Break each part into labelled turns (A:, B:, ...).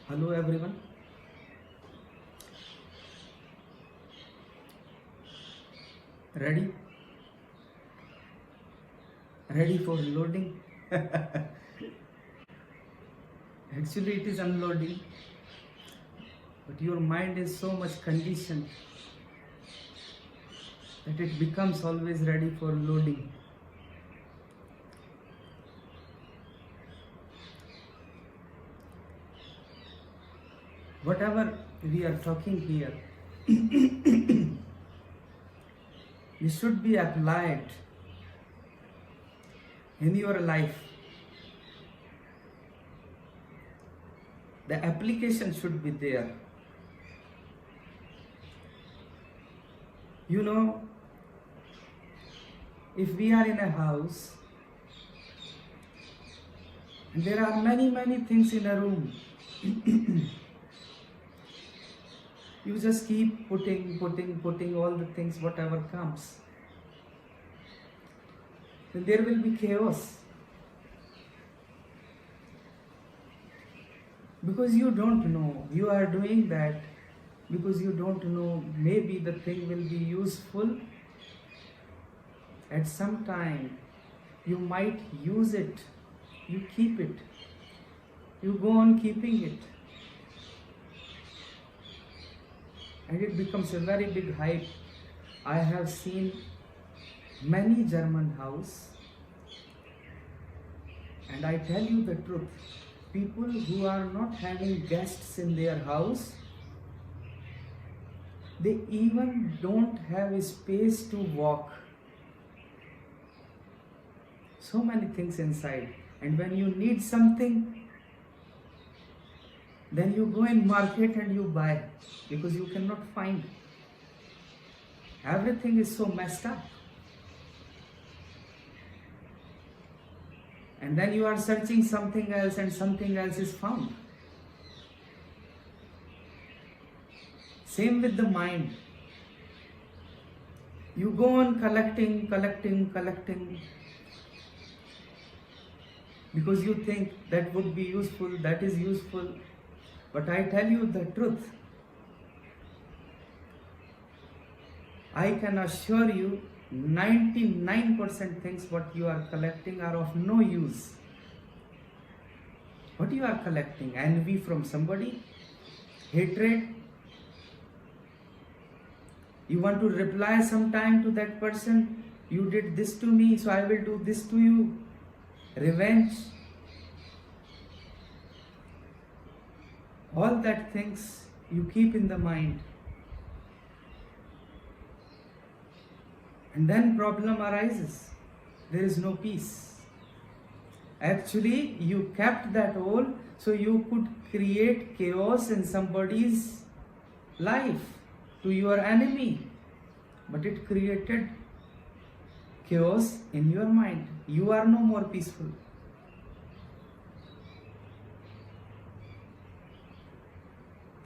A: Hello everyone. Ready? Ready for loading? Actually, it is unloading, but your mind is so much conditioned that it becomes always ready for loading. Whatever we are talking here, it should be applied in your life. The application should be there. You know, if we are in a house and there are many things in a room, you just keep putting all the things, whatever comes. Then there will be chaos. Because you don't know, you are doing that because you don't know, maybe the thing will be useful at some time. You might use it, you keep it, you go on keeping it. And it becomes a very big hype. I have seen many German houses, and I tell you the truth, people who are not having guests in their house, they even don't have a space to walk. So many things inside, and when you need something, then you go in market and you buy because you cannot find. Everything is so messed up. And then you are searching something else and something else is found. Same with the mind. You go on collecting because you think that would be useful, that is useful. But I tell you the truth, I can assure you 99% things what you are collecting are of no use. What you are collecting? Envy from somebody? Hatred? You want to reply sometime to that person, you did this to me, so I will do this to you. Revenge? All that things you keep in the mind. And then problem arises. There is no peace. Actually, you kept that all so you could create chaos in somebody's life, to your enemy. But it created chaos in your mind. You are no more peaceful.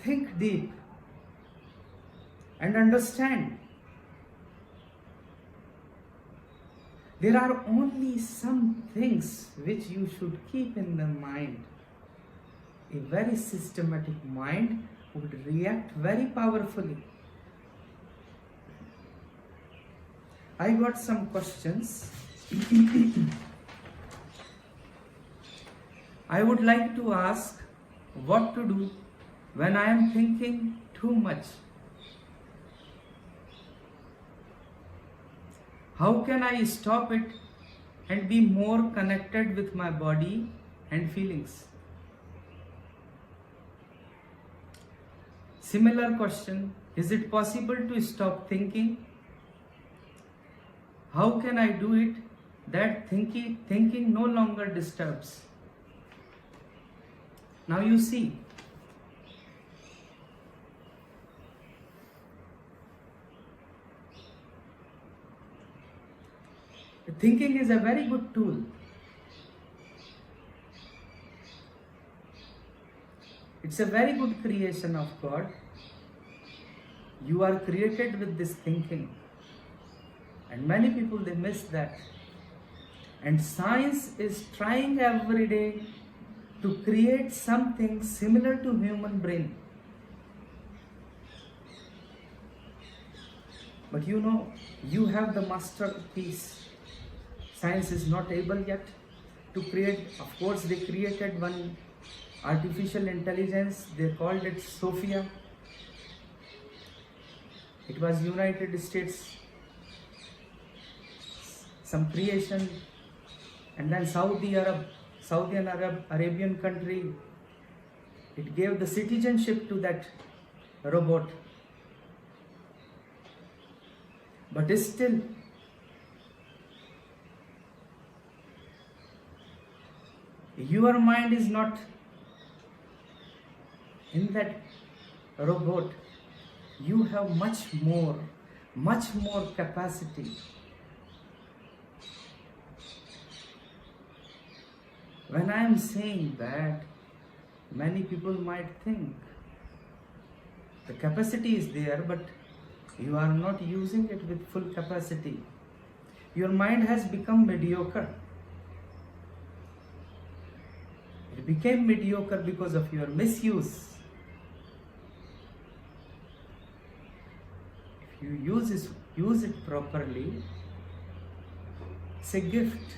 A: Think deep and understand. There are only some things which you should keep in the mind. A very systematic mind would react very powerfully. I got some questions. I would like to ask what to do when I am thinking too much. How can I stop it and be more connected with my body and feelings? Similar question, is it possible to stop thinking? How can I do it that thinking no longer disturbs? Now you see, thinking is a very good tool. It's a very good creation of God. You are created with this thinking. And many people, they miss that. And science is trying every day to create something similar to human brain. But you have the masterpiece. Science is not able yet to create. Of course, they created one artificial intelligence. They called it Sophia. It was United States, some creation, and then Saudi Arabian country. It gave the citizenship to that robot. But still, your mind is not in that robot. You have much more capacity. When I am saying that, many people might think the capacity is there, but you are not using it with full capacity. Your mind has become mediocre. It became mediocre because of your misuse. If you use it properly, it's a gift.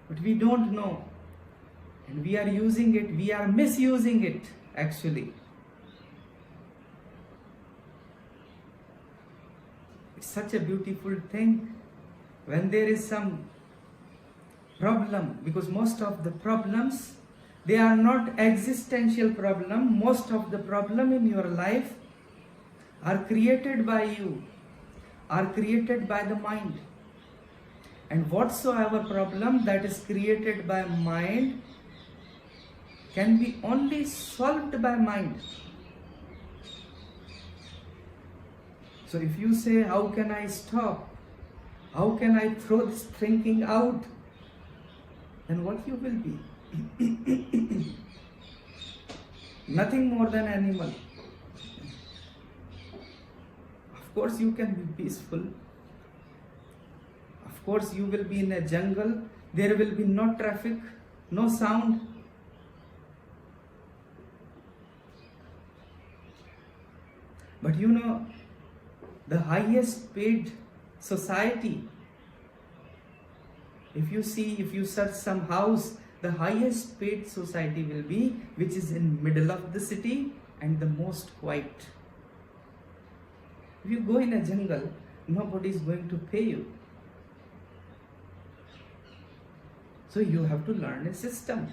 A: But we don't know. And we are using it, we are misusing it actually. It's such a beautiful thing when there is some problem, because most of the problems, they are not existential problem. Most of the problem in your life are created by you, are created by the mind. And whatsoever problem that is created by mind can be only solved by mind. So if you say, how can I stop? How can I throw this thinking out? Then what you will be? Nothing more than animal. Of course you can be peaceful. Of course you will be in a jungle. There will be no traffic, no sound. But the highest paid society, if you search some house, the highest paid society will be which is in middle of the city and the most quiet. If you go in a jungle, nobody is going to pay you. So you have to learn a system.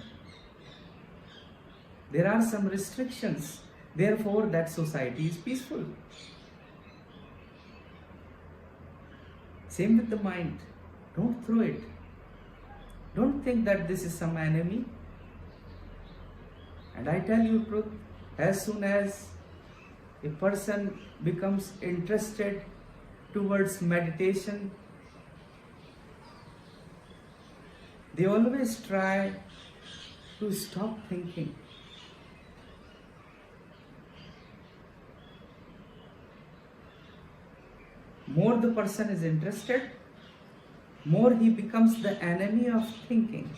A: There are some restrictions. Therefore, that society is peaceful. Same with the mind. Don't throw it. Don't think that this is some enemy. And I tell you truth, as soon as a person becomes interested towards meditation, they always try to stop thinking. More the person is interested, more he becomes the enemy of thinking.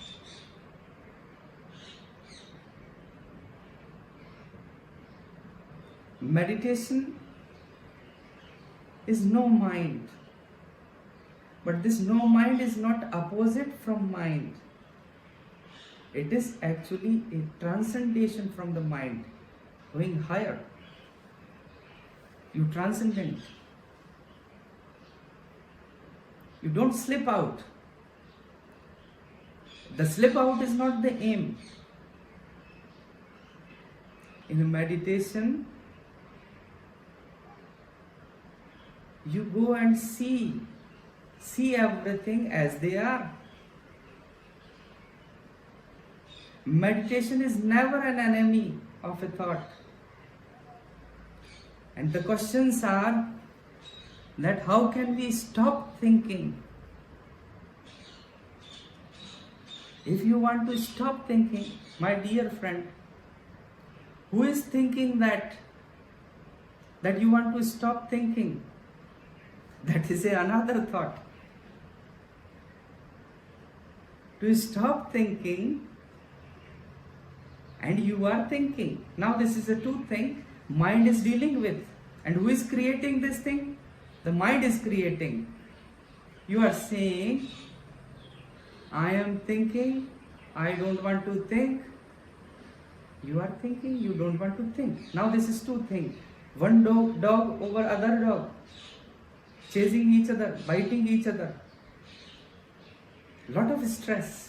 A: Meditation is no mind. But this no mind is not opposite from mind. It is actually a transcendation from the mind, going higher. You transcendent. You don't slip out. The slip out is not the aim. In a meditation, you go and see everything as they are. Meditation is never an enemy of a thought. And the questions are that how can we stop thinking? If you want to stop thinking, my dear friend, who is thinking that you want to stop thinking? That is another thought. To stop thinking, and you are thinking. Now this is a two thing mind is dealing with. And who is creating this thing? The mind is creating. You are saying, I am thinking, I don't want to think. You are thinking, you don't want to think. Now this is two things. One dog over other dog. Chasing each other, biting each other. Lot of stress.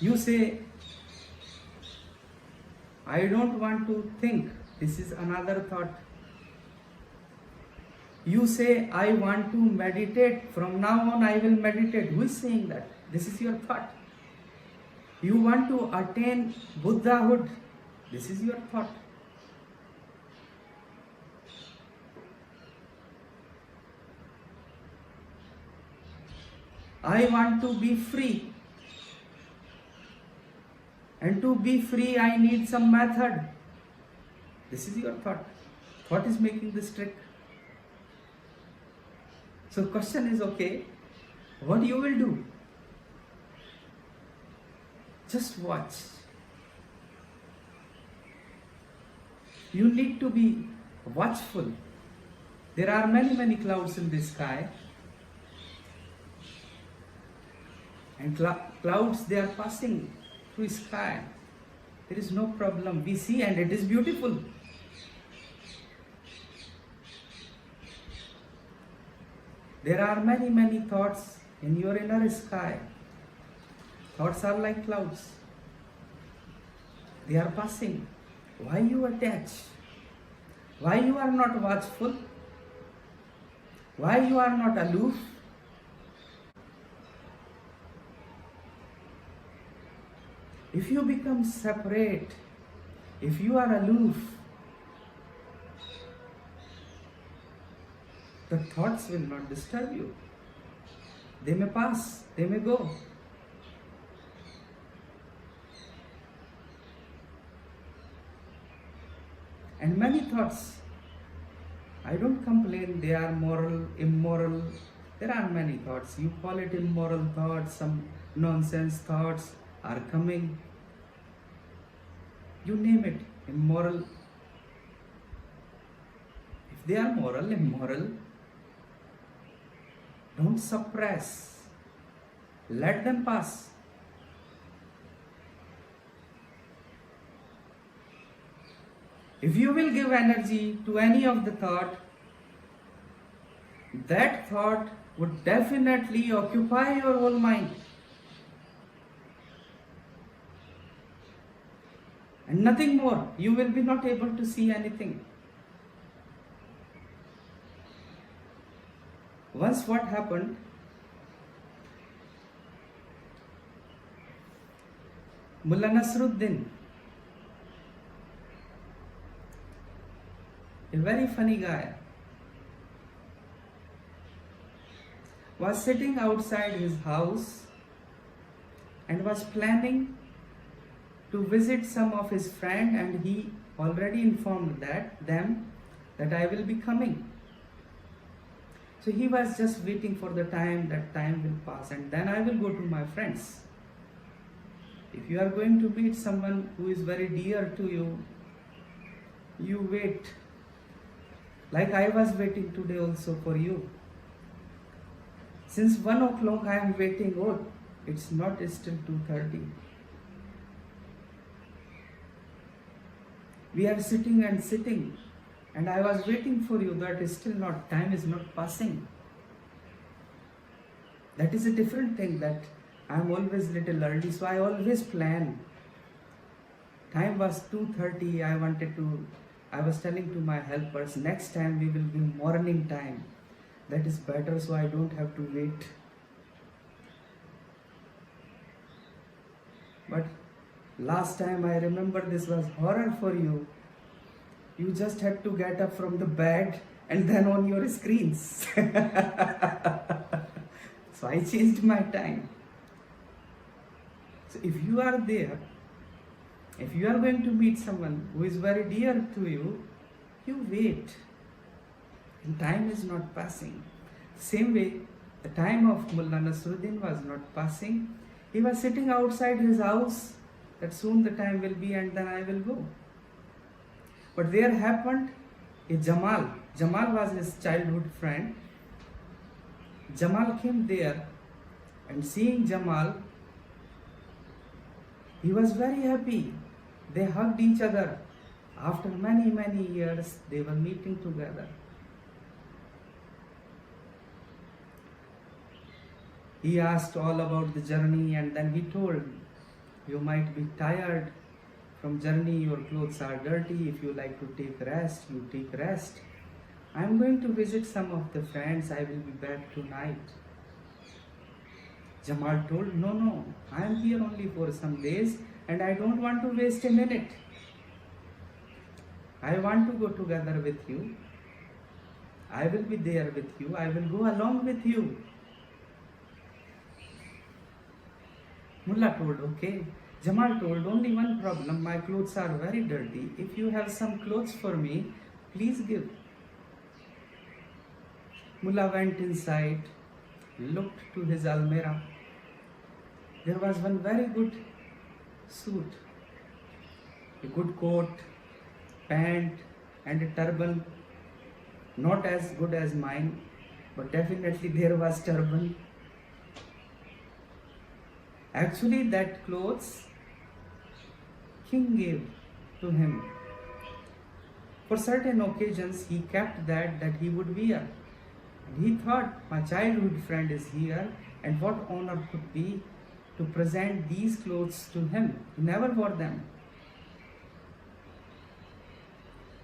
A: You say, I don't want to think. This is another thought. You say, I want to meditate. From now on, I will meditate. Who is saying that? This is your thought. You want to attain Buddhahood. This is your thought. I want to be free. And to be free, I need some method. This is your thought. Thought is making this trick. So question is, okay, what you will do? Just watch. You need to be watchful. There are many clouds in the sky. And clouds, they are passing through sky. There is no problem. We see and it is beautiful. There are many thoughts in your inner sky. Thoughts are like clouds. They are passing. Why you attach? Why you are not watchful? Why you are not aloof? If you become separate, if you are aloof, the thoughts will not disturb you. They may pass, they may go. And many thoughts, I don't complain they are moral, immoral. There are many thoughts. You call it immoral thoughts, some nonsense thoughts are coming. You name it, immoral. If they are moral, immoral, don't suppress. Let them pass. If you will give energy to any of the thought, that thought would definitely occupy your whole mind. And nothing more. You will be not able to see anything. Once what happened, Mullah Nasruddin, a very funny guy, was sitting outside his house and was planning to visit some of his friends, and he already informed them that I will be coming. So he was just waiting for the time that time will pass and then I will go to my friends. If you are going to meet someone who is very dear to you, you wait. Like I was waiting today also for you. Since 1 o'clock I am waiting. Oh, it's not still 2:30. We are sitting and sitting, and I was waiting for you. That is still not, time is not passing. That is a different thing, that I am always little early, so I always plan. Time was 2:30, I was telling to my helpers, next time we will be morning time. That is better, so I don't have to wait. But last time I remember this was horror for you. You just had to get up from the bed and then on your screens. So I changed my time. So if you are there, if you are going to meet someone who is very dear to you, you wait. And time is not passing. Same way, The time of Mullah Nasruddin was not passing. He was sitting outside his house that soon the time will be and then I will go. But there happened a Jamal. Jamal was his childhood friend. Jamal came there, and seeing Jamal, he was very happy. They hugged each other. After many, many years, they were meeting together. He asked all about the journey, and then he told, you might be tired from journey, your clothes are dirty. If you like to take rest, you take rest. I am going to visit some of the friends. I will be back tonight. Jamal told, no, I am here only for some days and I don't want to waste a minute. I want to go together with you. I will be there with you. I will go along with you. Mullah told, okay. Jamal told, only one problem, my clothes are very dirty. If you have some clothes for me, please give. Mullah went inside, looked to his almirah. There was one very good suit, a good coat, pant and a turban, not as good as mine, but definitely there was turban. Actually that clothes king gave to him. For certain occasions he kept that he would wear. And he thought, my childhood friend is here, and what honor could be to present these clothes to him. He never wore them.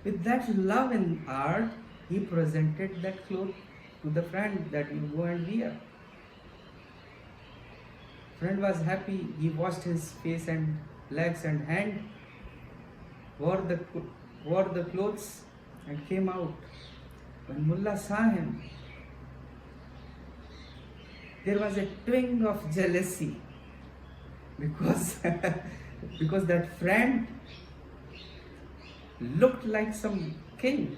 A: With that love in heart, he presented that cloth to the friend that you go and wear. Friend was happy. He washed his face and legs and hand, wore the clothes and came out. When Mullah saw him, there was a twinge of jealousy because that friend looked like some king,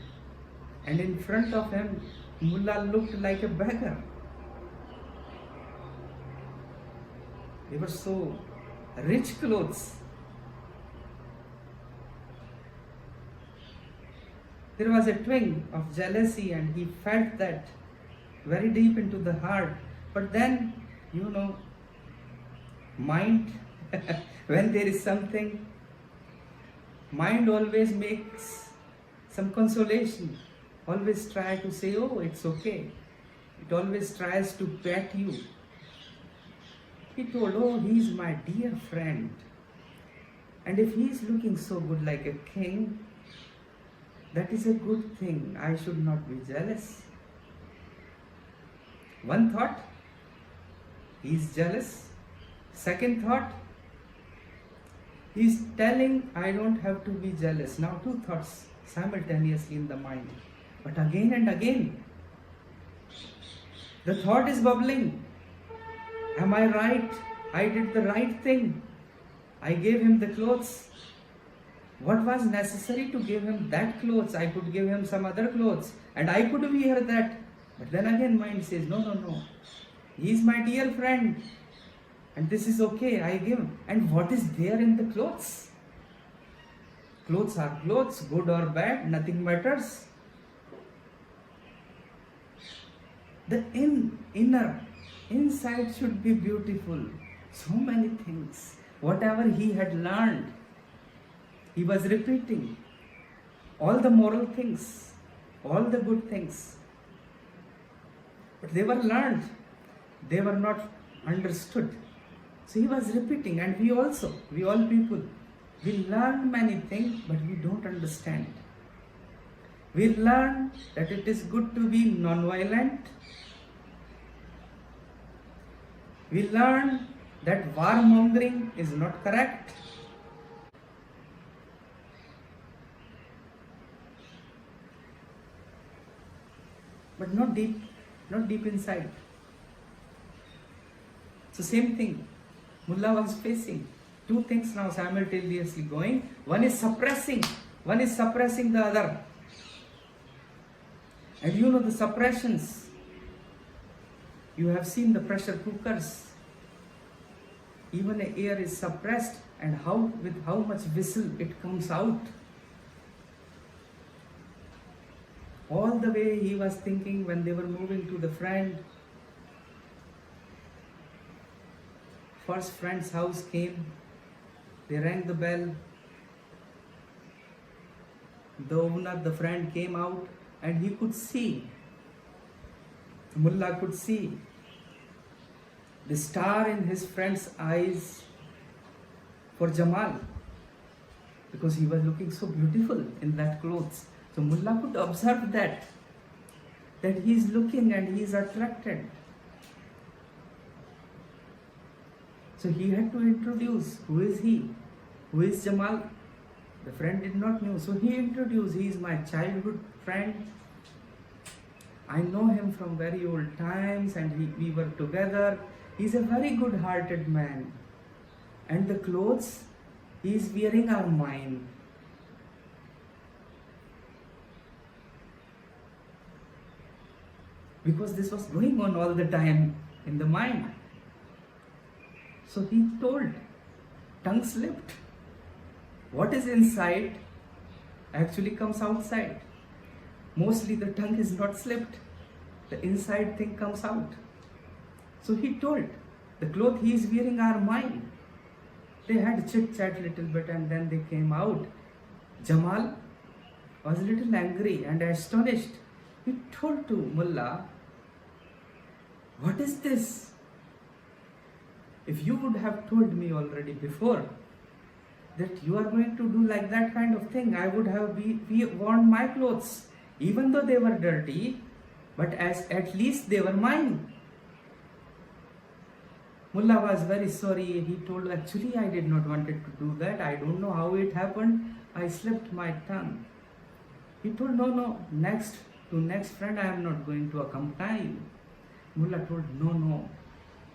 A: and in front of him Mullah looked like a beggar. They were so rich clothes. There was a twinge of jealousy and he felt that very deep into the heart. But then, mind, when there is something, mind always makes some consolation. Always try to say, oh, it's okay. It always tries to pet you. He told, oh, he's my dear friend. And if he's looking so good like a king, that is a good thing. I should not be jealous. One thought, he's jealous. Second thought, he's telling I don't have to be jealous. Now two thoughts simultaneously in the mind. But again and again, the thought is bubbling. Am I right? I did the right thing. I gave him the clothes. What was necessary to give him that clothes? I could give him some other clothes and I could wear that. But then again mind says, no. He is my dear friend. And this is okay, I give. And what is there in the clothes? Clothes are clothes, good or bad, nothing matters. The inside should be beautiful. So many things. Whatever he had learned, he was repeating. All the moral things, all the good things. But they were learned. They were not understood. So he was repeating, and we all people, we learn many things, but we don't understand. We learn that it is good to be non-violent. We learn that warmongering is not correct. But not deep inside. So same thing. Mullah was facing two things now simultaneously going. One is suppressing the other. And the suppressions. You have seen the pressure cookers. Even the air is suppressed, and with how much whistle it comes out. All the way he was thinking when they were moving to the friend. First friend's house came. They rang the bell. The owner, the friend came out, and he could see. Mullah could see the star in his friend's eyes for Jamal, because he was looking so beautiful in that clothes. So Mullah could observe that he is looking and he is attracted. So he had to introduce, who is he? Who is Jamal? The friend did not know. So he introduced, he is my childhood friend. I know him from very old times, and we were together. He's a very good-hearted man. And the clothes he is wearing are mine. Because this was going on all the time in the mind. So he told, tongue slipped. What is inside actually comes outside. Mostly the tongue is not slipped. The inside thing comes out. So he told, the clothes he is wearing are mine. They had chit-chat little bit, and then they came out. Jamal was a little angry and astonished. He told to Mullah, what is this? If you would have told me already before that you are going to do like that kind of thing, I would have worn my clothes, even though they were dirty, but at least they were mine. Mullah was very sorry. He told, actually I did not wanted to do that. I don't know how it happened. I slipped my tongue. He told, no, next friend I am not going to accompany you. Mullah told, no.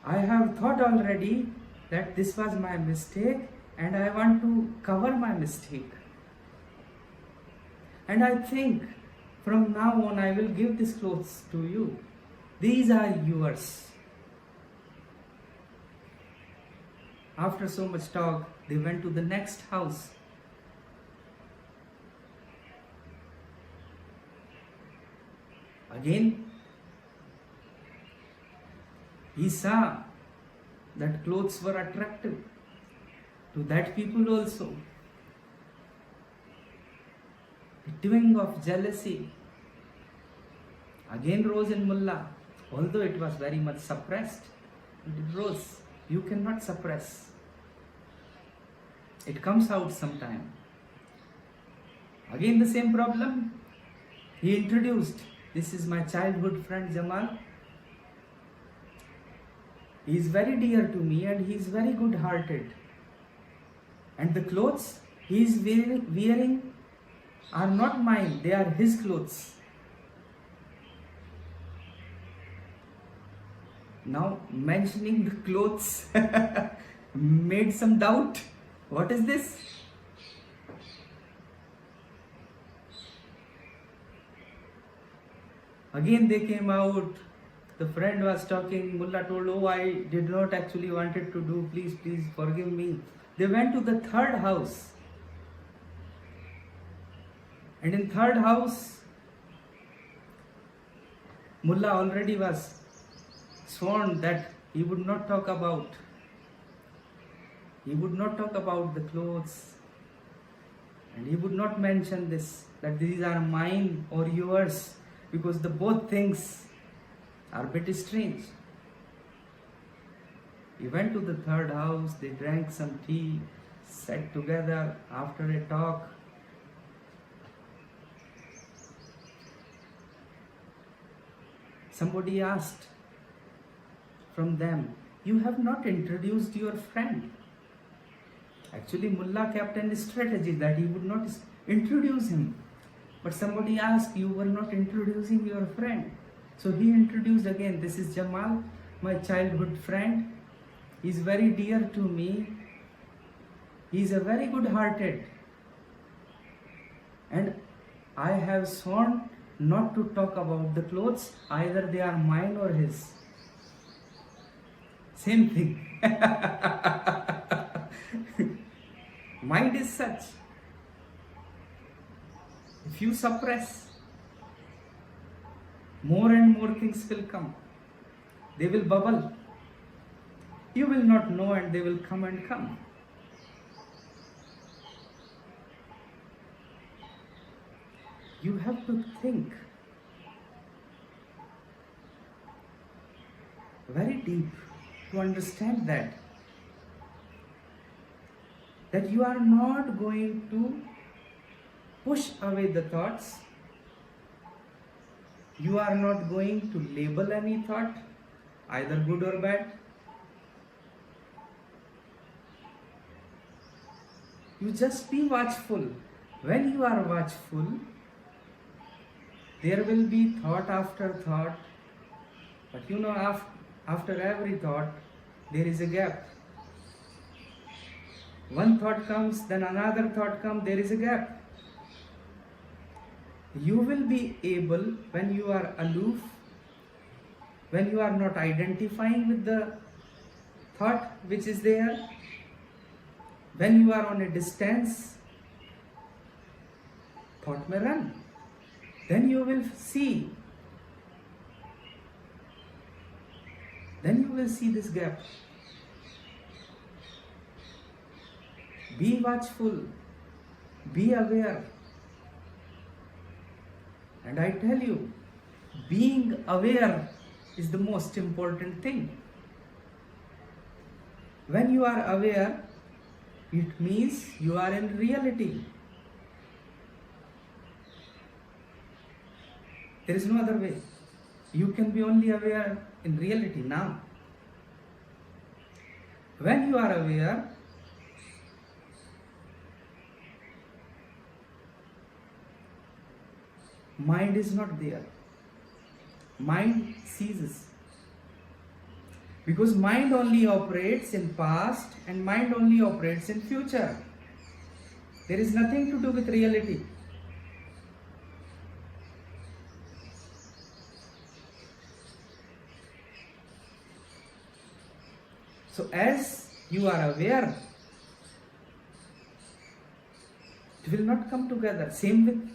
A: I have thought already that this was my mistake, and I want to cover my mistake. And I think from now on I will give these clothes to you. These are yours. After so much talk, they went to the next house. Again, he saw that clothes were attractive to that people also. The twinge of jealousy again rose in Mullah, although it was very much suppressed. It rose. You cannot suppress. It comes out sometime. Again the same problem. He introduced, this is my childhood friend Jamal. He is very dear to me, and he is very good-hearted. And the clothes he is wearing are not mine, they are his clothes. Now mentioning the clothes made some doubt. What is this? Again they came out. The friend was talking. Mullah told, oh, I did not actually wanted to do. Please forgive me. They went to the third house. And in third house, Mullah already was sworn that he would not talk about the clothes, and he would not mention this, that these are mine or yours, because the both things are a bit strange. He went to the third house, they drank some tea, sat together after a talk. Somebody asked from them, you have not introduced your friend. Actually, Mullah kept a strategy that he would not introduce him. But somebody asked, you were not introducing your friend. So he introduced again, this is Jamal, my childhood friend. He is very dear to me. He is a very good-hearted. And I have sworn not to talk about the clothes, either they are mine or his. Same thing. Mind is such. If you suppress, more and more things will come. They will bubble. You will not know and they will come and come. You have to think very deep to understand that you are not going to push away the thoughts. You are not going to label any thought, either good or bad. You just be watchful. When you are watchful, there will be thought after thought. But you know, after every thought, there is a gap. One thought comes, then another thought comes, there is a gap. You will be able, when you are aloof, when you are not identifying with the thought which is there, when you are on a distance, thought may run. Then you will see. Then you will see this gap. Be watchful. Be aware. And I tell you, being aware is the most important thing. When you are aware, it means you are in reality. There is no other way. You can be only aware in reality now. When you are aware, mind is not there. Mind ceases. Because mind only operates in past and mind only operates in future. There is nothing to do with reality. So as you are aware, it will not come together. Same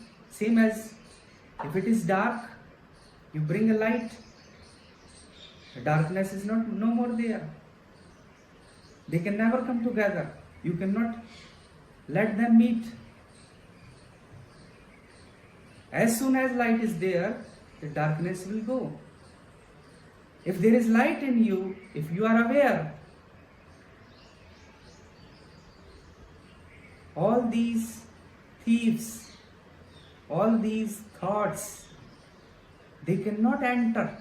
A: as if it is dark, you bring a light. The darkness is no more there. They can never come together. You cannot let them meet. As soon as light is there, the darkness will go. If there is light in you, if you are aware, all these thieves, all these thoughts, they cannot enter.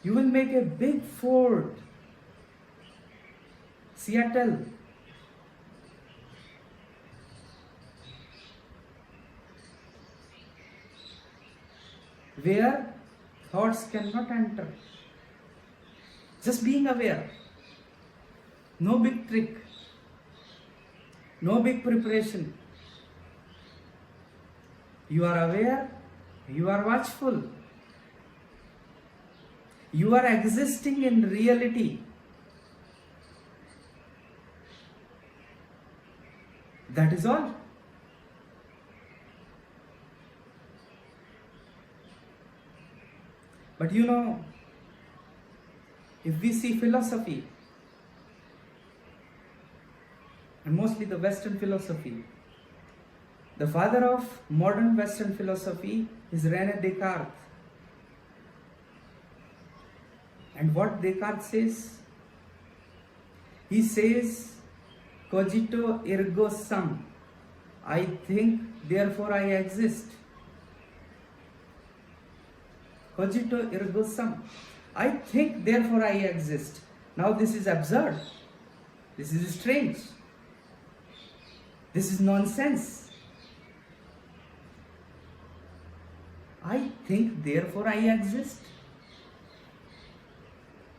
A: You will make a big fort, Seattle. Where thoughts cannot enter. Just being aware. No big trick. No big preparation. You are aware. You are watchful. You are existing in reality. That is all. But you know, if we see philosophy, and mostly the Western philosophy, the father of modern Western philosophy is René Descartes. And what Descartes says? He says, cogito ergo sum. I think, therefore I exist. Cogito ergo sum. I think, therefore I exist. Now this is absurd. This is strange. This is nonsense. I think, therefore I exist.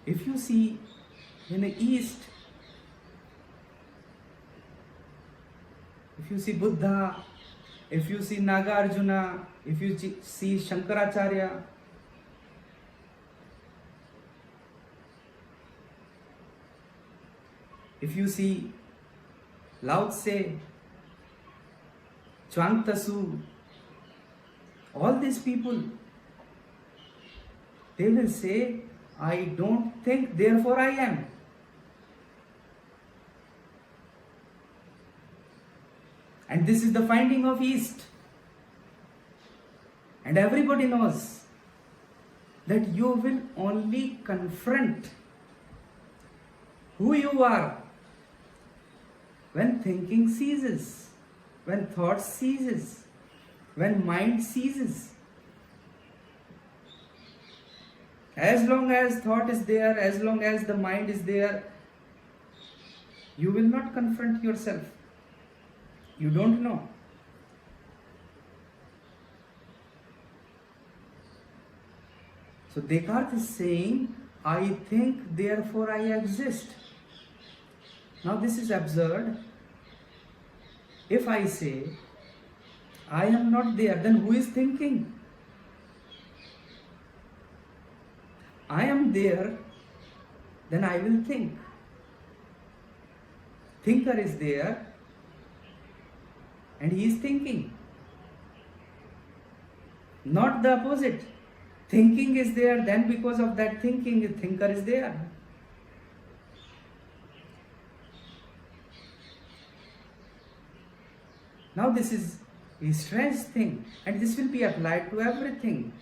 A: If you see in the East, if you see Buddha, If you see Nagarjuna, if you see Shankaracharya, if you see Lao Tse, Chuang Tzu, all these people, they will say, I don't think, therefore I am. And this is the finding of East. And everybody knows that you will only confront who you are when thinking ceases, when thought ceases, when mind ceases. As long as thought is there, as long as the mind is there, you will not confront yourself. You don't know. So Descartes is saying, I think, therefore I exist. Now this is absurd. If I say, I am not there, then who is thinking? I am there, then I will think. Thinker is there, and he is thinking. Not the opposite. Thinking is there, then because of that thinking, the thinker is there. Now this is a strange thing, and this will be applied to everything.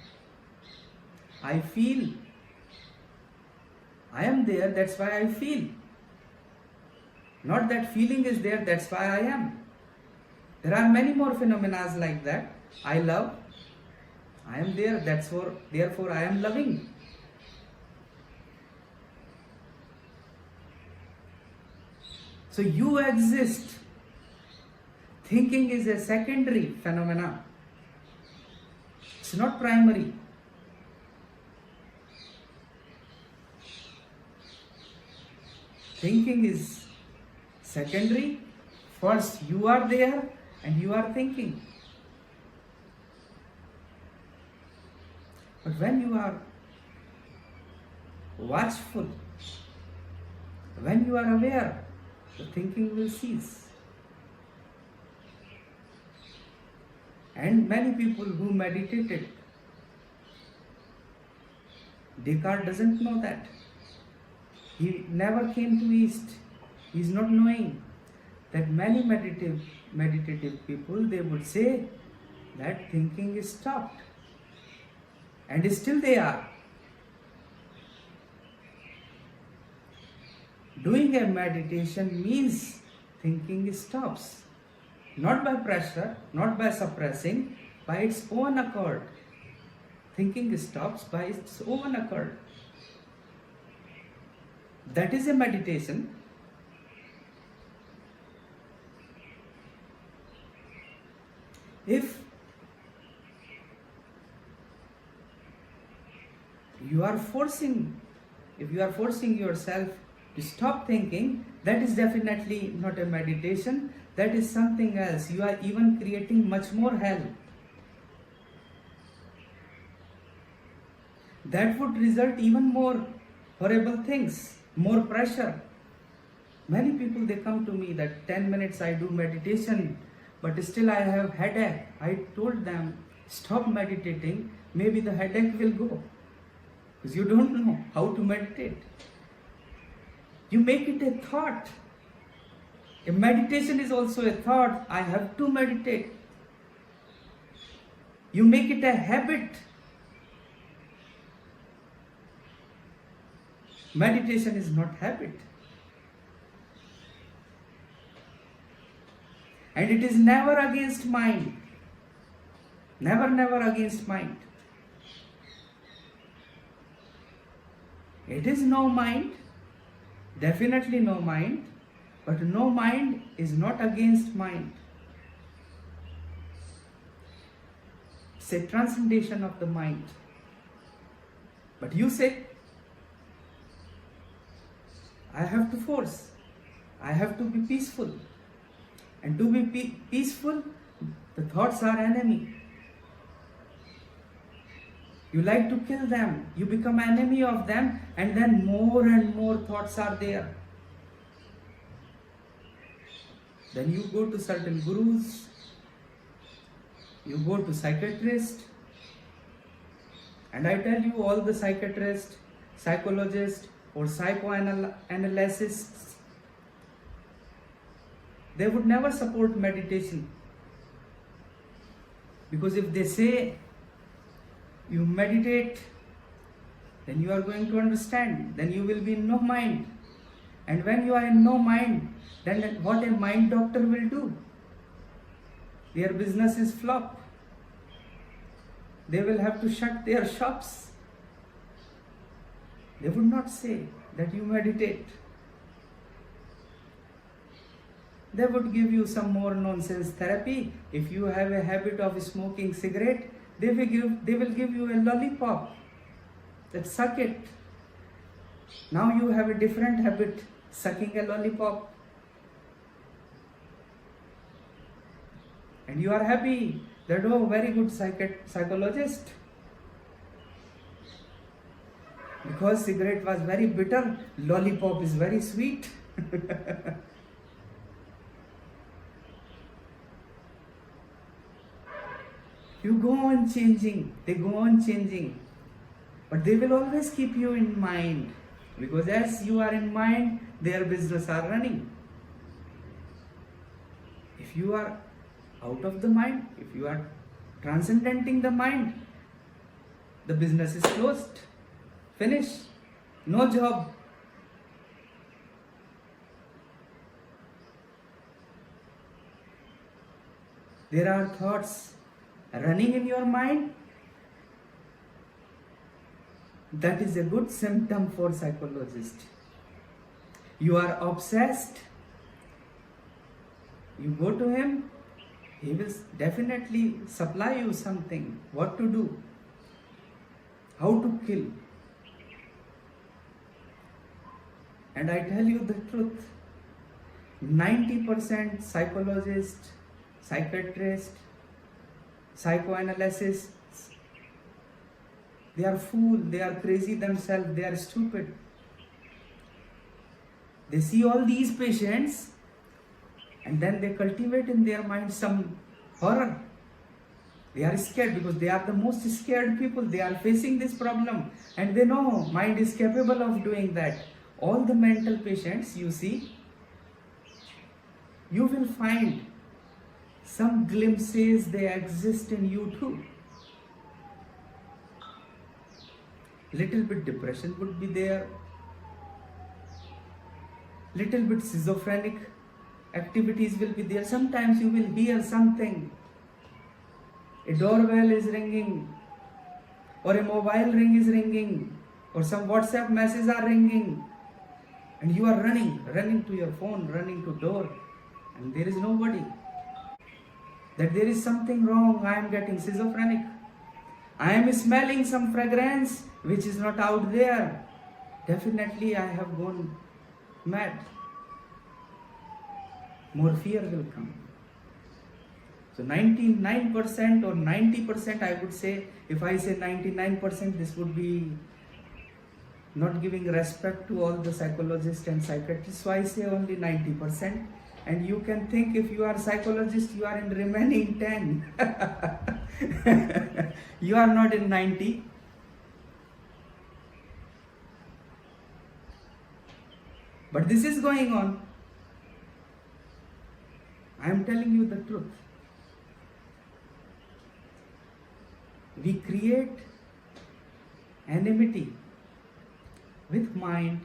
A: I feel. I am there, that's why I feel. Not that feeling is there, that's why I am. There are many more phenomena like that. I love. I am there, therefore I am loving. So you exist. Thinking is a secondary phenomena. It's not primary. Thinking is secondary. First you are there and you are thinking. But when you are watchful, when you are aware, the thinking will cease. And many people who meditated, Descartes doesn't know that. He never came to East. He is not knowing that many meditative people, they would say that thinking is stopped. And still they are. Doing a meditation means thinking stops. Not by pressure, not by suppressing, by its own accord. Thinking stops by its own accord. That is a meditation. If you are forcing yourself to stop thinking, that is definitely not a meditation. That is something else. You are even creating much more hell. That would result even more horrible things, more pressure. Many people, they come to me that 10 minutes I do meditation, but still I have headache. I told them, stop meditating, maybe the headache will go. Because you don't know how to meditate. You make it a thought. A meditation is also a thought. I have to meditate. You make it a habit. Meditation is not habit. And it is never against mind. Never against mind. It is no mind, definitely no mind, but no mind is not against mind. It's a transcendation of the mind. But you say, I have to force, I have to be peaceful. And to be peaceful, The thoughts are enemy. You like to kill them. You become enemy of them, and then more and more thoughts are there. Then you go to certain gurus, you go to psychiatrist, and I tell you, all the psychiatrists, psychologists, or psychoanalysts, they would never support meditation. Because if they say you meditate, then you are going to understand, then you will be in no mind. And when you are in no mind, then what a mind doctor will do? Their business is flop. They will have to shut their shops. They would not say that you meditate. They would give you some more nonsense therapy. If you have a habit of smoking cigarette, they will give you a lollipop. That suck it. Now you have a different habit, sucking a lollipop. And you are happy that, oh, very good psychologist. Because cigarette was very bitter, lollipop is very sweet. You go on changing, they go on changing. But they will always keep you in mind. Because as you are in mind, their business are running. If you are out of the mind, if you are transcendenting the mind, the business is closed. Finish. No job. There are thoughts running in your mind. That is a good symptom for psychologist. You are obsessed. You go to him, he will definitely supply you something. What to do? How to kill? And I tell you the truth, 90% psychologists, psychiatrists, psychoanalysts, they are fools, they are crazy themselves, they are stupid. They see all these patients and then they cultivate in their mind some horror. They are scared because they are the most scared people. They are facing this problem and they know mind is capable of doing that. All the mental patients you see, you will find some glimpses they exist in you too. Little bit depression would be there, little bit schizophrenic activities will be there. Sometimes you will hear something, a doorbell is ringing, or a mobile ring is ringing, or some WhatsApp messages are ringing, and you are running to your phone, running to door, and there is nobody. That there is something wrong, I am getting schizophrenic. I am smelling some fragrance which is not out there. Definitely I have gone mad. More fear will come. So 99% or 90%, I would say, if I say 99%, this would be not giving respect to all the psychologists and psychiatrists. So I say only 90%. And you can think if you are psychologist, you are in remaining 10. You are not in 90. But this is going on. I am telling you the truth. We create enmity with mind,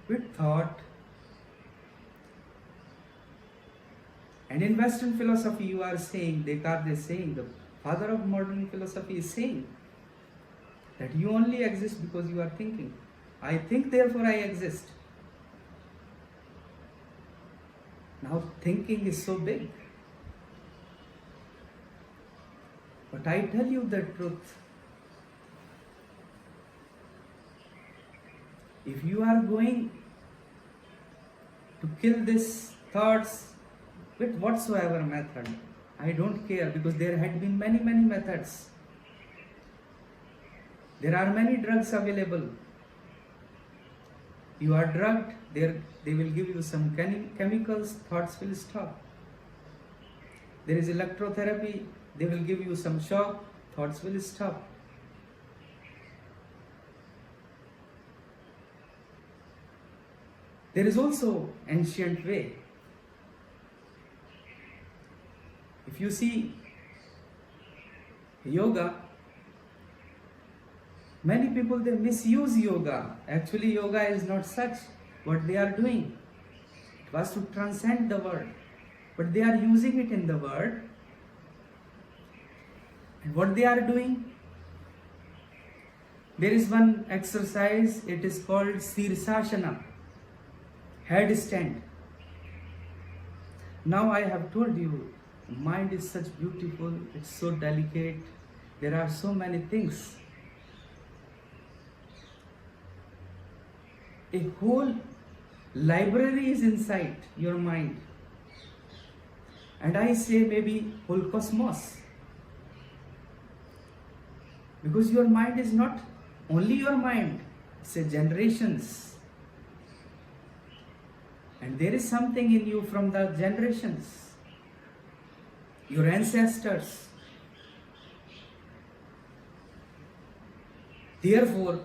A: with thought. And in Western philosophy, you are saying, Descartes is saying, the father of modern philosophy is saying that you only exist because you are thinking. I think, therefore I exist. Now thinking is so big. But I tell you the truth. If you are going to kill these thoughts with whatsoever method, I don't care, because there had been many methods. There are many drugs available. You are drugged, they will give you some chemicals, thoughts will stop. There is electrotherapy, they will give you some shock, thoughts will stop. There is also ancient way. If you see yoga, many people, they misuse yoga. Actually, yoga is not such what they are doing. It was to transcend the world, but they are using it in the world. And what they are doing? There is one exercise, it is called Sirsasana, headstand. Now I have told you, mind is such beautiful, it's so delicate, there are so many things. A whole library is inside your mind. And I say maybe whole cosmos. Because your mind is not only your mind, it's a generations. And there is something in you from the generations. Your ancestors. Therefore,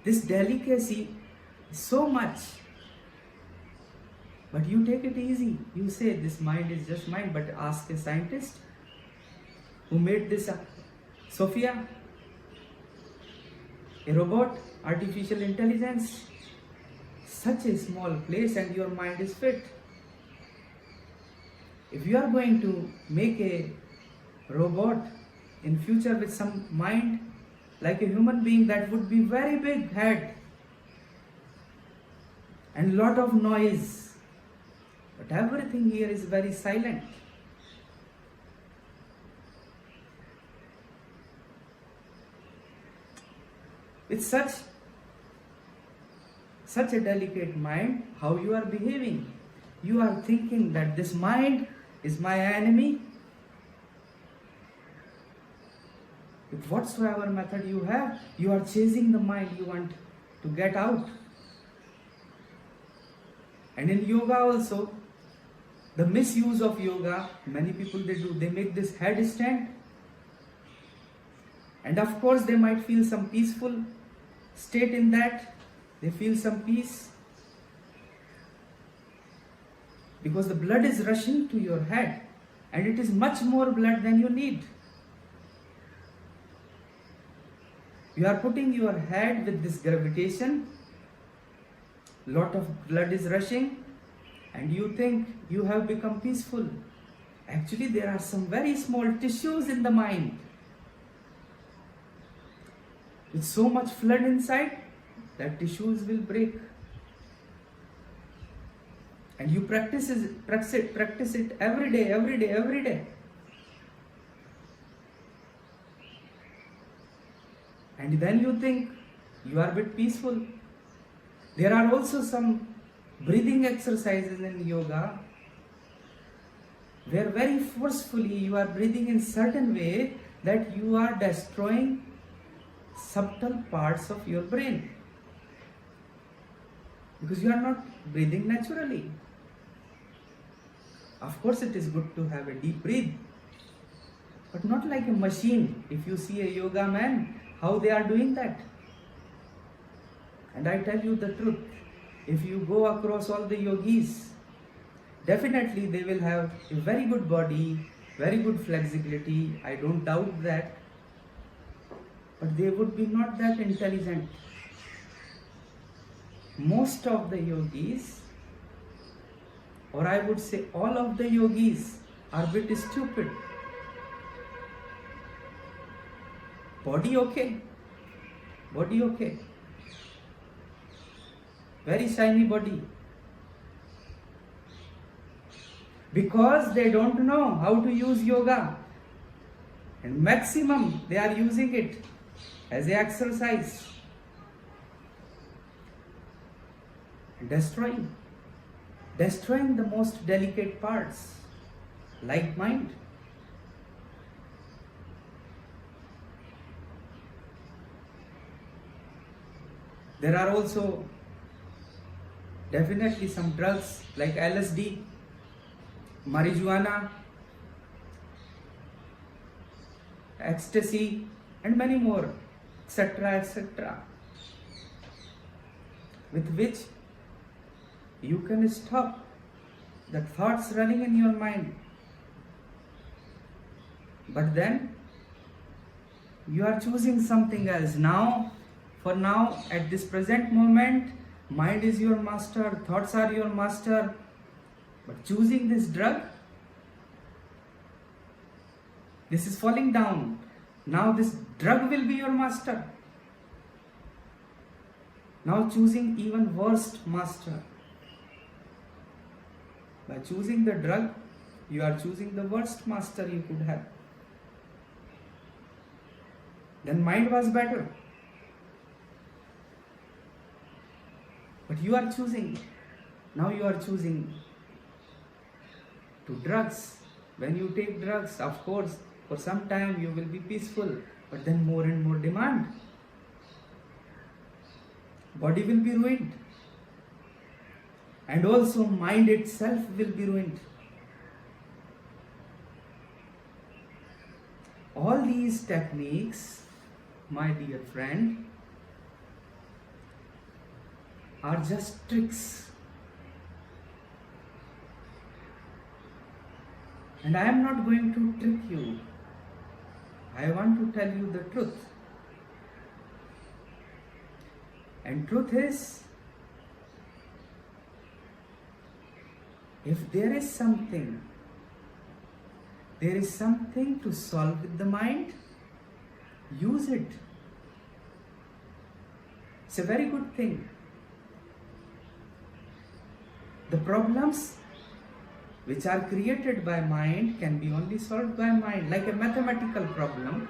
A: this delicacy is so much. But you take it easy. You say this mind is just mind, but ask a scientist who made this Sophia, a robot, artificial intelligence, such a small place, and your mind is fit. If you are going to make a robot in future with some mind like a human being, that would be very big head and lot of noise. But everything here is very silent. With such a delicate mind, how you are behaving? You are thinking that this mind is my enemy. With whatsoever method you have, you are chasing the mind, you want to get out. And in yoga also, the misuse of yoga, many people they make this headstand. And of course they might feel some peaceful state in that. They feel some peace. Because the blood is rushing to your head, and it is much more blood than you need. You are putting your head with this gravitation, lot of blood is rushing, and you think you have become peaceful. Actually, there are some very small tissues in the mind. With so much flood inside, that tissues will break. And you practice it every day. And then you think you are a bit peaceful. There are also some breathing exercises in yoga where very forcefully you are breathing in certain way that you are destroying subtle parts of your brain. Because you are not breathing naturally. Of course, it is good to have a deep breath, but not like a machine. If you see a yoga man, how they are doing that. And I tell you the truth, if you go across all the yogis, definitely they will have a very good body, very good flexibility, I don't doubt that, but they would be not that intelligent. Most of the yogis, or I would say all of the yogis, are a bit stupid. Body okay, very shiny body, because they don't know how to use yoga, and maximum they are using it as an exercise, destroying. destroying the most delicate parts, like mind. There are also definitely some drugs like LSD, marijuana, ecstasy, and many more, etc., etc., with which you can stop the thoughts running in your mind. But then you are choosing something else. Now, for now, at this present moment, mind is your master, thoughts are your master. But choosing this drug, this is falling down. Now this drug will be your master. Now choosing even worst master. By choosing the drug, you are choosing the worst master you could have. Then mind was better. But you are choosing. Now you are choosing to drugs. When you take drugs, of course, for some time you will be peaceful, but then more and more demand. Body will be ruined. And also mind itself will be ruined. All these techniques, my dear friend, are just tricks. And I am not going to trick you. I want to tell you the truth. And truth is, if there is something to solve with the mind, use it. It's a very good thing. The problems which are created by mind can be only solved by mind, like a mathematical problem.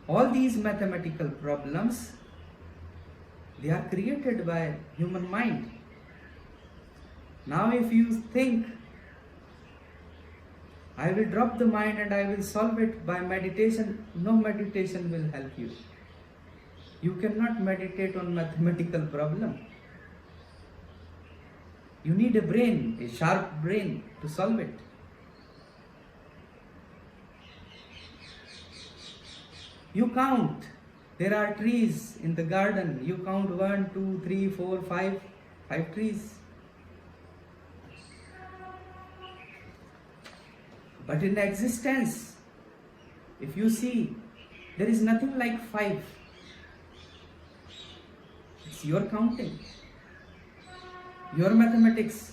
A: All these mathematical problems, they are created by human mind. Now if you think, I will drop the mind and I will solve it by meditation, no meditation will help you. You cannot meditate on mathematical problem. You need a brain, a sharp brain to solve it. You count. There are trees in the garden. You count 1, 2, 3, 4, 5 trees. But in existence, if you see, there is nothing like 5. It's your counting, your mathematics.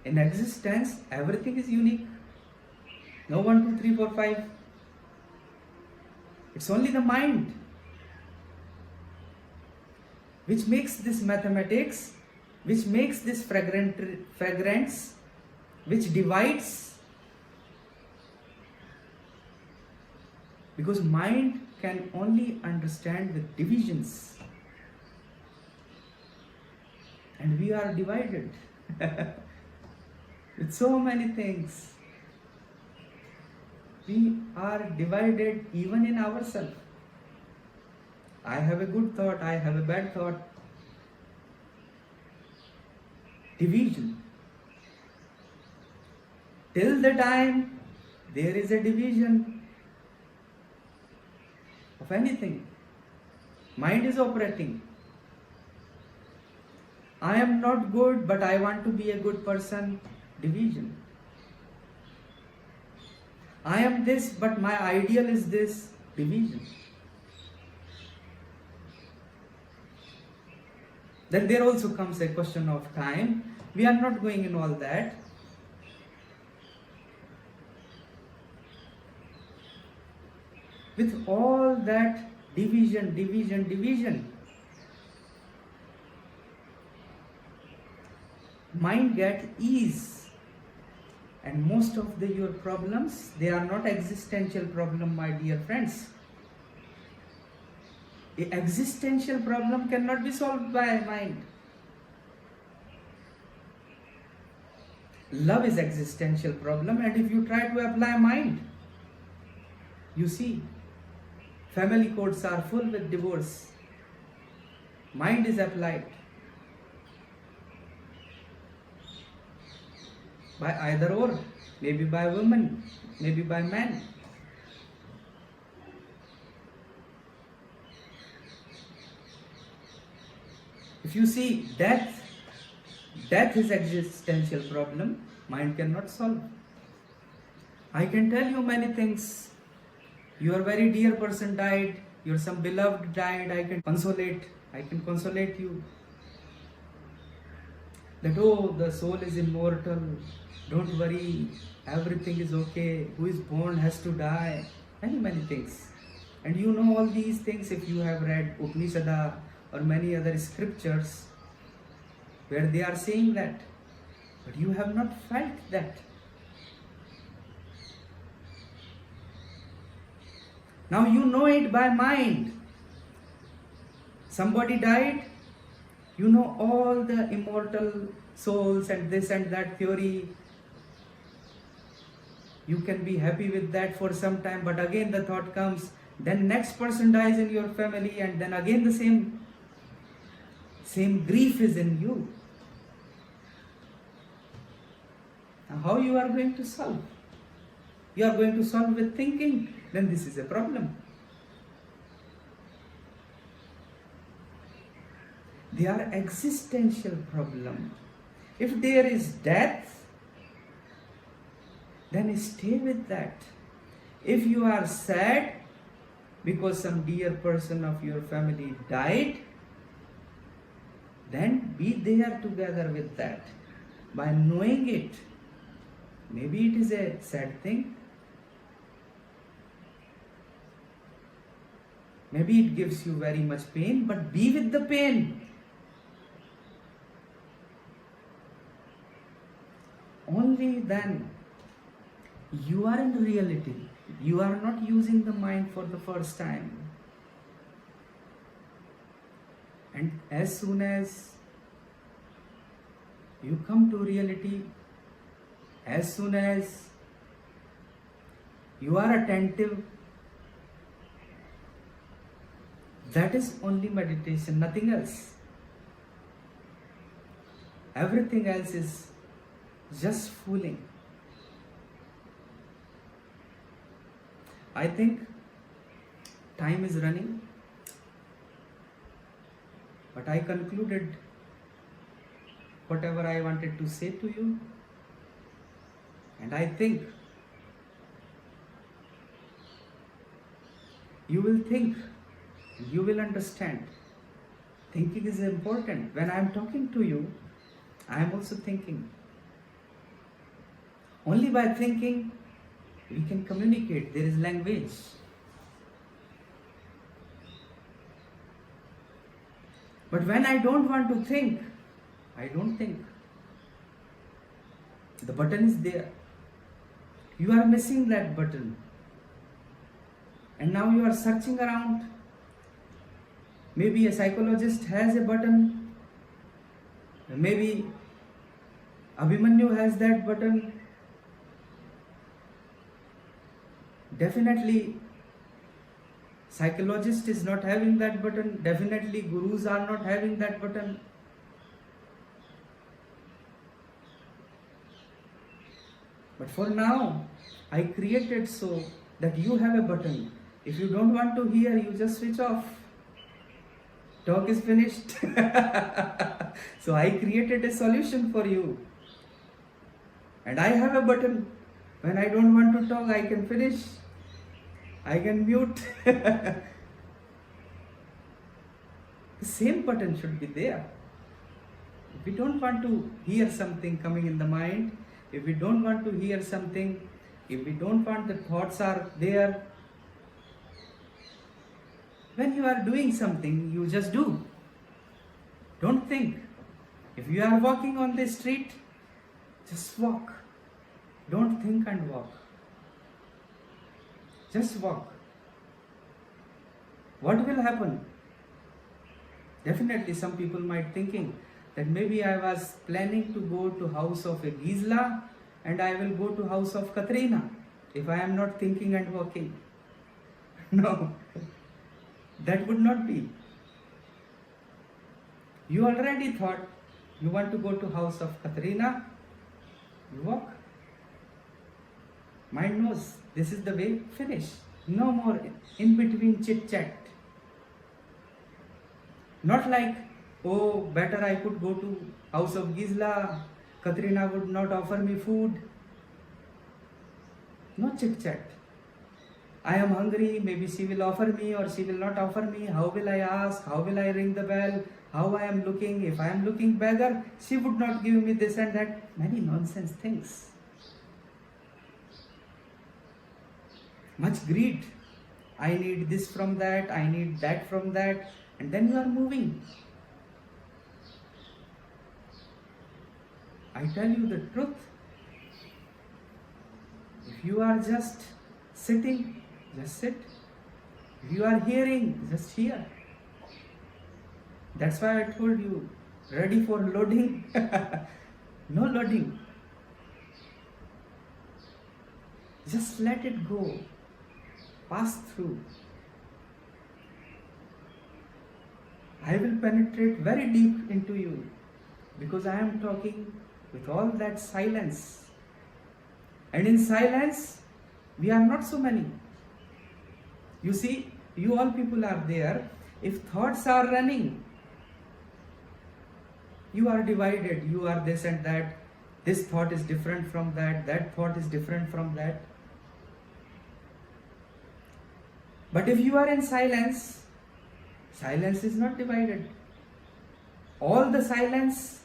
A: In existence, everything is unique. No 1, 2, 3, 4, 5. It's only the mind which makes this mathematics, which makes this fragrance, which divides. Because mind can only understand the divisions. And we are divided with so many things. We are divided even in ourselves. I have a good thought, I have a bad thought. Division. Till the time there is a division of anything, mind is operating. I am not good, but I want to be a good person. Division. I am this, but my ideal is this. Division. Then there also comes a question of time. We are not going in all that. With all that division, mind get ease. And most of your problems, they are not existential problem, my dear friends. An existential problem cannot be solved by mind. Love is existential problem, and if you try to apply mind, you see, family courts are full with divorce. Mind is applied by either or, maybe by women, maybe by men. If you see death is existential problem, mind cannot solve. I can tell you many things. Your very dear person died, your some beloved died, I can consolate you. That, oh, the soul is immortal, don't worry, everything is okay, who is born has to die, many things. And you know all these things if you have read Upanishad or many other scriptures where they are saying that, but you have not felt that. Now you know it by mind. Somebody died, you know all the immortal souls and this and that theory. You can be happy with that for some time, but again the thought comes, then next person dies in your family, and then again the same grief is in you. Now how you are going to solve? You are going to solve with thinking, then this is a problem. They are existential problem. If there is death, then stay with that. If you are sad because some dear person of your family died, then be there together with that. By knowing it, maybe it is a sad thing, maybe it gives you very much pain, but be with the pain. Only then you are in reality. You are not using the mind for the first time. And as soon as you come to reality, as soon as you are attentive, that is only meditation, nothing else. Everything else is just fooling. I think time is running, but I concluded whatever I wanted to say to you, and I think you will think, you will understand. Thinking is important. When I am talking to you, I am also thinking. Only by thinking we can communicate. There is language. But when I don't want to think, I don't think. The button is there. You are missing that button. And now you are searching around. Maybe a psychologist has a button. Maybe Abhimanyu has that button. Definitely psychologist is not having that button. Definitely gurus are not having that button. But for now, I created so that you have a button. If you don't want to hear, you just switch off. Talk is finished. So I created a solution for you. And I have a button. When I don't want to talk, I can finish. I can mute. The same button should be there. If we don't want to hear something coming in the mind, if we don't want to hear something, if we don't want the thoughts are there, when you are doing something, you just do. Don't think. If you are walking on the street, just walk. Don't think and walk. Just walk. What will happen? Definitely some people might thinking that maybe I was planning to go to house of a Gisla and I will go to house of Katrina if I am not thinking and working. No, that would not be. You already thought you want to go to house of Katrina, you walk. Mind knows this is the way, finish. No more in between chit chat. Not like, oh, better I could go to house of Gisla, Katrina would not offer me food. No chit chat. I am hungry, maybe she will offer me or she will not offer me. How will I ask? How will I ring the bell? How I am looking? If I am looking beggar, she would not give me this and that. Many nonsense things. Much greed. I need this from that, I need that from that, and then you are moving. I tell you the truth. If you are just sitting, just sit. If you are hearing, just hear. That's why I told you, ready for loading? No loading. Just let it go. Pass through. I will penetrate very deep into you because I am talking with all that silence. And in silence, we are not so many. You see, you all people are there. If thoughts are running, you are divided. You are this and that. This thought is different from that. That thought is different from that. But if you are in silence, silence is not divided. All the silence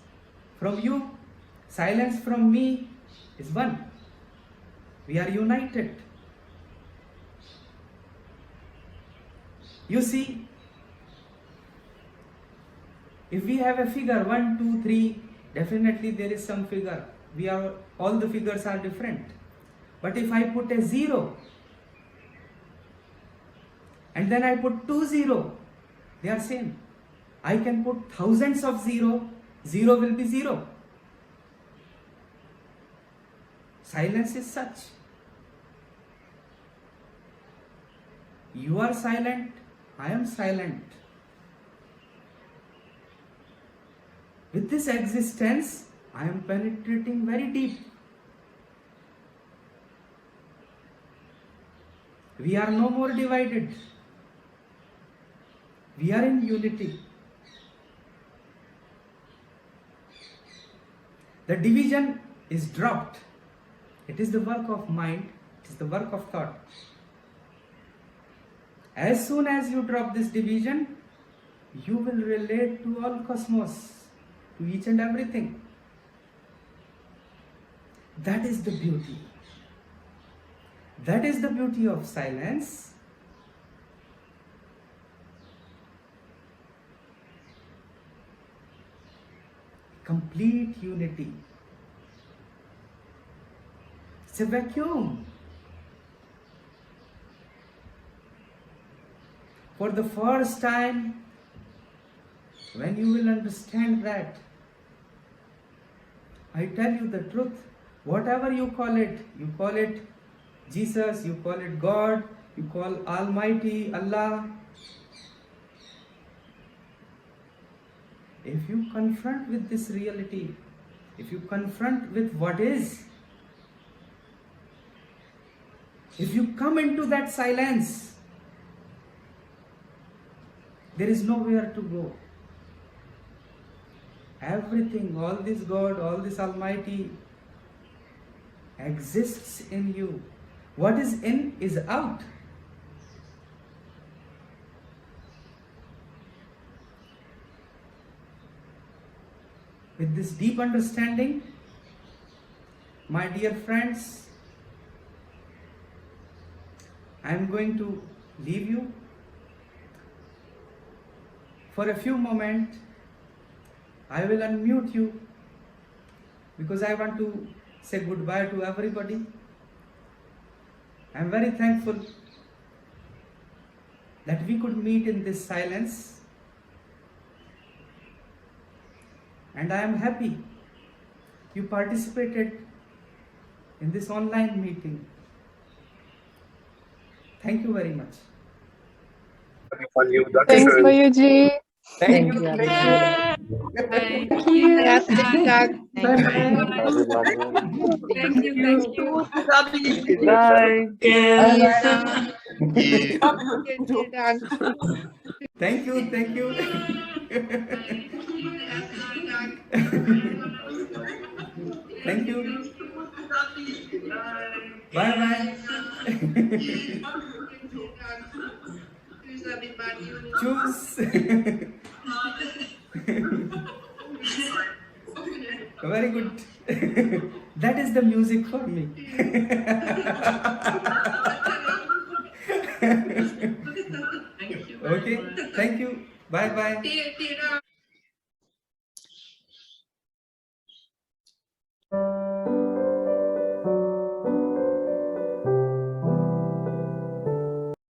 A: from you, silence from me is one. We are united. You see, if we have a figure 1, 2, 3, definitely there is some figure. All the figures are different. But if I put a 0 and then I put 2 0, they are same. I can put thousands of 0, 0 will be 0. Silence is such. You are silent, I am silent. With this existence, I am penetrating very deep. We are no more divided. We are in unity. The division is dropped. It is the work of mind, it is the work of thought. As soon as you drop this division, you will relate to all cosmos, to each and everything. That is the beauty. That is the beauty of silence. Complete unity. It's a vacuum. For the first time, when you will understand that, I tell you the truth, whatever you call it Jesus, you call it God, you call Almighty Allah. If you confront with this reality, if you confront with what is, if you come into that silence, there is nowhere to go. Everything, all this God, all this Almighty exists in you. What is in is out. With this deep understanding, my dear friends, I am going to leave you for a few moments. I will unmute you because I want to say goodbye to everybody. I am very thankful that we could meet in this silence. and I am happy you participated in this online meeting. Thank you very much.
B: Thanks for you, Ji.
A: Thank you.
C: Thank
B: Thank you.
C: Yes, TikTok.
A: Bye bye.
C: Thank you.
D: Bye.
A: Thank you. Thank you. Thank you. Bye bye. Choose. Very good. That is the music for me. Okay. Thank you. Bye bye.